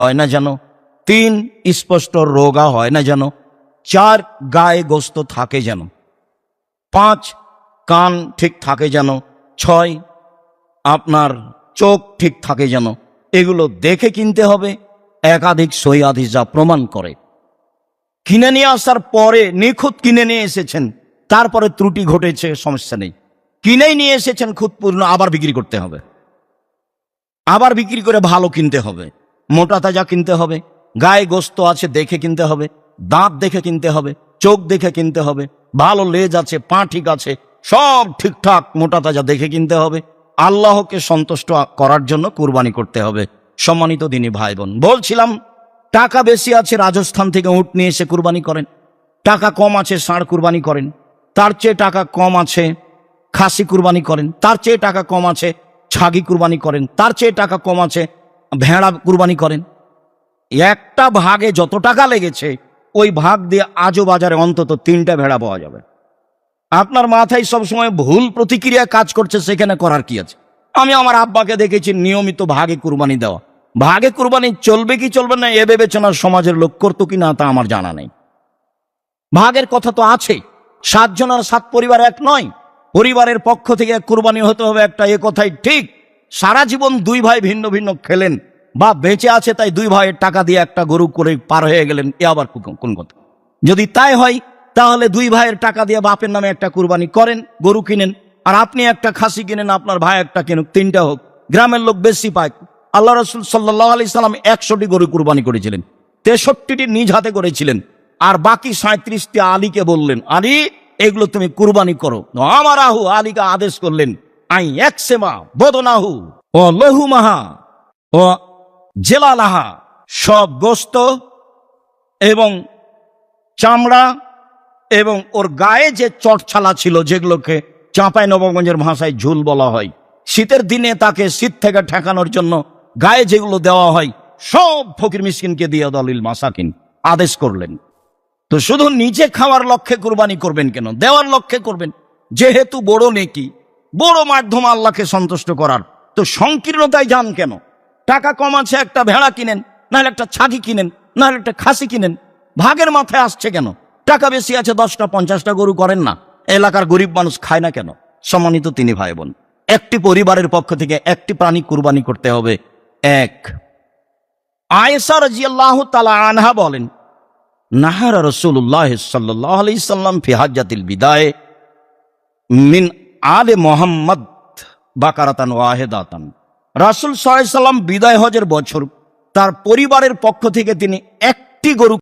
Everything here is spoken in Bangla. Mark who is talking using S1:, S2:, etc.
S1: হয় না যেন, 3 স্পষ্ট রোগা হয় না যেন, 4 গায়ে গোস্ত থাকে যেন, 5 কান ঠিক থাকে যেন, 6 আপনার চোখ ঠিক থাকে যেন। এগুলো দেখে কিনতে হবে। একাধিক সহিহ হাদিস যা প্রমাণ করে। কিনে নিয়ে আসার পরে নিখুঁত কিনে নিয়ে এসেছেন, তারপরে ত্রুটি ঘটেছে, সমস্যা নেই। কিনেই নিয়ে এসেছেন খুঁতপূর্ণ, আবার বিক্রি করতে হবে, আবার বিক্রি করে ভালো কিনতে হবে, মোটা তাজা কিনতে হবে, গায়ে গোস্ত আছে দেখে কিনতে হবে, দাঁত দেখে কিনতে হবে, চোখ দেখে কিনতে হবে, ভালো লেজ আছে, পা ঠিক আছে, সব ঠিকঠাক মোটা তাজা দেখে কিনতে হবে। আল্লাহকে সন্তুষ্ট করার জন্য কুরবানি করতে হবে। সম্মানিত দিনী ভাই বোন, বলছিলাম টাকা বেশি আছে, রাজস্থান থেকে উট নিয়ে এসে কুরবানি করেন। টাকা কম আছে, ষাঁড় কুরবানি করেন। তার চেয়ে টাকা কম আছে, খাসি কুরবানি করেন। তার চেয়ে টাকা কম আছে, ছাগি কুরবানি করেন। তার চেয়ে টাকা কম আছে, ভেড়া কুরবানি করেন। একটা ভাগে যত টাকা লেগেছে, ওই ভাগ দিয়ে আজও বাজারে অন্তত 3টা ভেড়া পাওয়া যাবে। আপনার মাথায় সবসময় ভুল প্রতিক্রিয়া কাজ করছে, সেখানে করার কি আছে? আমি আমার আব্বাকে দেখেছি নিয়মিত ভাগে কুরবানি দেওয়া। ভাগে কুরবানি চলবে কি চলবে না এ বিবেচনা সমাজের লোক করতো কি না তা আমার জানা নেই। ভাগের কথা তো আছে। 7 জন আর 7 পরিবার এক নয়। পরিবারের পক্ষ থেকে কুরবানি হতে হবে একটা, এ কথাই ঠিক। সারা জীবন 2 ভাই ভিন্ন ভিন্ন খেলেন বা বেঁচে আছে তাই 2 ভাইয়ের টাকা দিয়ে একটা গরু করে পার হয়ে গেলেন, এ আবার কোন কথা? যদি তাই হয় তাহলে 2 ভাইয়ের টাকা দিয়ে বাপের নামে একটা কুরবানি করেন, গরু কিনেন, আর আপনি একটা খাসি কিনেন, আপনার ভাই একটা কিনুক, 3টা হোক, গ্রামের লোক বেশি পায়। আল্লাহ রাসূল সাল্লাল্লাহু আলাইহি সাল্লাম 100টি গরু কুরবানি করেছিলেন, 63টি নিজ হাতে করেছিলেন, আর বাকি 37টি আলীকে বললেন, আলী এগুলো তুমি কুরবানি করো। আমারাহু, আলীকে আদেশ করলেন, আই একসেমা বদনাহু ও লহুমাহা ও জেলালাহা, সব গোস্ত এবং চামড়া এবং ওর গায়ে যে চটছালা ছিল, যেগুলোকে চাঁপাই নবাবগঞ্জের ভাষায় ঝুল বলা হয়, শীতের দিনে তাকে শীত থেকে ঠেকানোর জন্য গায়ে যেগুলো দেওয়া হয়, সব ফকির মিসকিনকে দিয়ে দলিল মাসাকিন আদেশ করলেন। তো শুধু নিজে খাওয়ার লক্ষ্যে কুরবানি করবেন কেন? দেওয়ার লক্ষ্যে করবেন, যেহেতু বড় নেকি, বড় মাধ্যম আল্লাহকে সন্তুষ্ট করার। তো সংকীর্ণতায় যান কেন? টাকা কম আছে, একটা ভেড়া কিনেন, নাহলে একটা ছাগি কিনেন, নাহলে একটা খাসি কিনেন। ভাগের মাথায় আসছে কেন? টাকা বেশি আছে, 10টা 50টা গরু করেন না। এলাকার গরিব মানুষ খায় না কেন? সম্মানিত তিনি ভাই বোন, একটি পরিবারের পক্ষ থেকে একটি প্রাণী কুরবানি করতে হবে। 1 আয়েশা রাদিয়াল্লাহু তাআলা আনহা বলেন, নাহারা রাসূলুল্লাহ সাল্লাল্লাহু আলাইহি সাল্লাম ফি হাজ্জাতিল বিদায়ে মিন আলে মুহাম্মদ বাকারাতান ওয়াহিদাতান। রাসূল সাল্লাল্লাহু আলাইহি সাল্লাম বিদায় হজের বছর তার পরিবারের পক্ষ থেকে তিনি একটি গরু